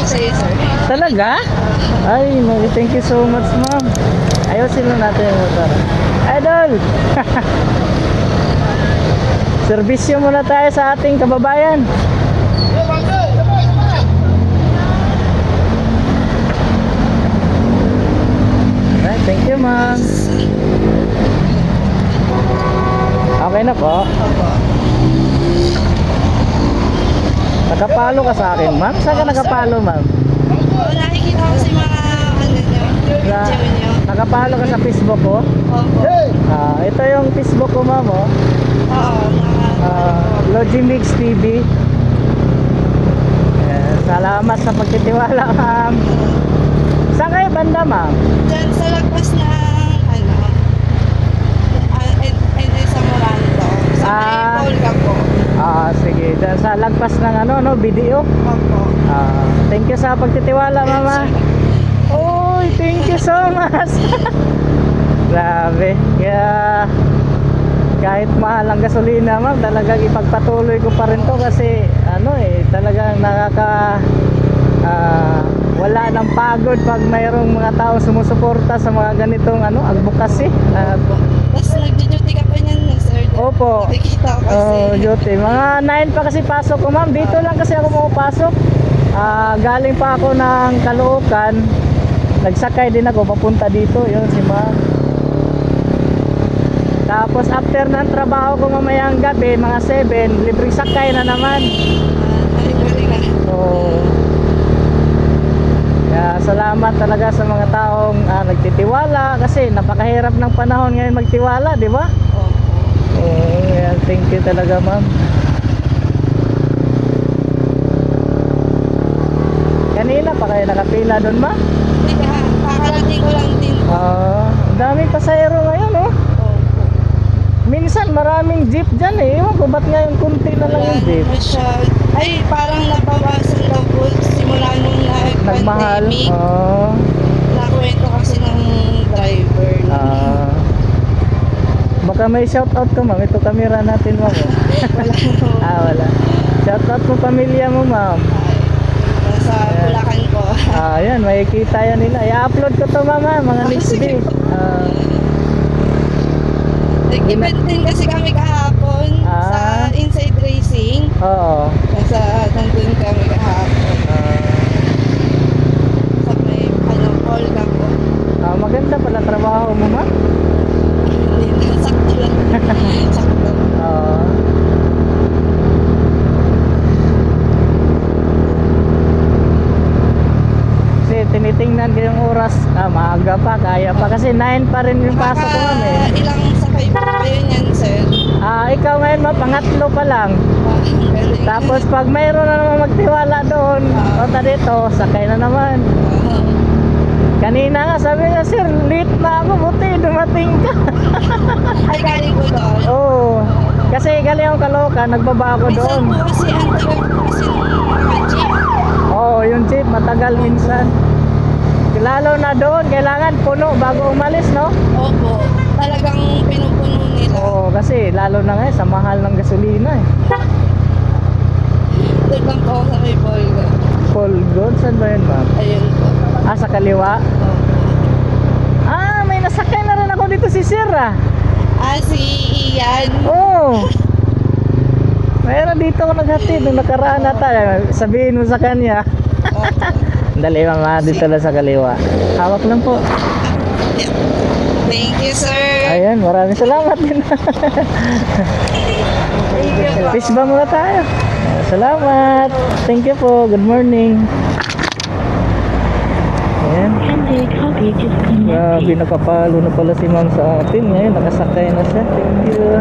sa'yo, sir. Talaga? Ay, thank you so much, ma'am. Ayusin lang natin yung motor. Idol! Servisyo muna tayo sa ating kababayan. Alright, thank you, ma'am. Okay na po. Opo. Nakapalo ka sa akin, ma'am? Saan ka nakapalo, ma'am? Oo, nakikita ko sa mga video nyo. Nakapalo ka sa Facebook ko? Opo. Ito yung Facebook ko, ma'am, oh. Oo, Logimix TV. Salamat sa pagtitiwala, ma'am. Saan kayo banda, ma'am? Diyan sa lagpas ng sa Morando. Sa may Volga po. Sige. Dyan sa lagpas ng video. Opo. Thank you sa pagtitiwala, mama. Uy, thank you so much. Grabe. Kaya kahit mahal ang gasolina, ma'am, talagang ipagpatuloy ko pa rin to kasi talagang wala nang pagod pag mayroong mga tao sumusuporta sa mga ganitong advocacy. Tapos nagjo-duty ka pa niyan, sir. Opo. Nakikita ko kasi. Duty. Mga 9 pa kasi pasok ko, ma'am. Dito lang kasi ako pumapasok. Galing pa ako ng Caloocan. Nagsakay din ako papunta dito. Yun si ma'am. Tapos after ng trabaho ko mamayang gabi, mga 7, libreng sakay na naman. Ay, galing ah. So, kaya salamat talaga sa mga taong nagtitiwala kasi napakahirap ng panahon ngayon magtiwala, di ba? Opo. Thank you talaga, ma'am. Kanina pa kayo nakapila doon, ma'am? Hindi, kakarating ko lang din po. Ang daming pasahero ngayon, oh. Opo. Minsan maraming jeep dyan eh. Ewan ko ba't ngayon kunti na lang yung jeep. Ay, parang nabawasan daw po simula nung Nagmahal. nag-pandemic. Nakwento kasi ng driver. Baka may shoutout ka, ma'am. Ito camera natin, ma'am. Wala po. Wala. Shoutout mo pamilya mo, ma'am. Sa Bulacan po. Yan, makikita yan nila. I-upload ko to, mama, mga next day. Nag-event din kasi kami kahapon sa Inside Racing. Oo. Nandun kami kahapon. Sa may Volga po. Maganda pala trabaho mo, ma'am. Hindi, sakto lang. Sakto. Kasi tinitingnan ko yung oras. Maaga pa, kaya pa. Kasi 9 pa rin yung pasok ko, ma'am eh. Ilang sakay po kayo niyan, sir? Ikaw ngayon, ma'am, pangatlo pa lang. Galing. Tapos pag mayroon na naman magtiwala doon, punta dito, sakay na naman. Kanina nga, sabi niya, sir, late na ako, buti dumating ka. Ay, galing po doon. Oo. Kasi galing ako Caloocan, nagbaba ako doon. Minsan po kasi ang tagal po kasi ng mga jeep. Oo, yung jeep, matagal minsan. Lalo na doon, kailangan puno bago umalis, no? Opo, talagang pinupuno nila. Oo, kasi lalo na ngayon, sa mahal ng gasolina eh. Doon lang po ako sa may Volga. Polgon, saan ba yun, ma'am? Ayun po. Sa kaliwa? Opo. May nasakay na rin ako dito si Sir, Si Ian. Oo. Mayroon dito ako naghatid nung nakaraan nata. Sabihin mo sa kanya. Dali, mama, dito lang sa kaliwa. Hawak lang po. Thank you, sir. Ayan, maraming salamat din. Thank you po. Fish ba muna tayo? Salamat. Thank you po. Good morning. Ayan. Grabe, nakapalo na pala si ma'am sa atin. Ngayon, nakasakay na siya. Thank you.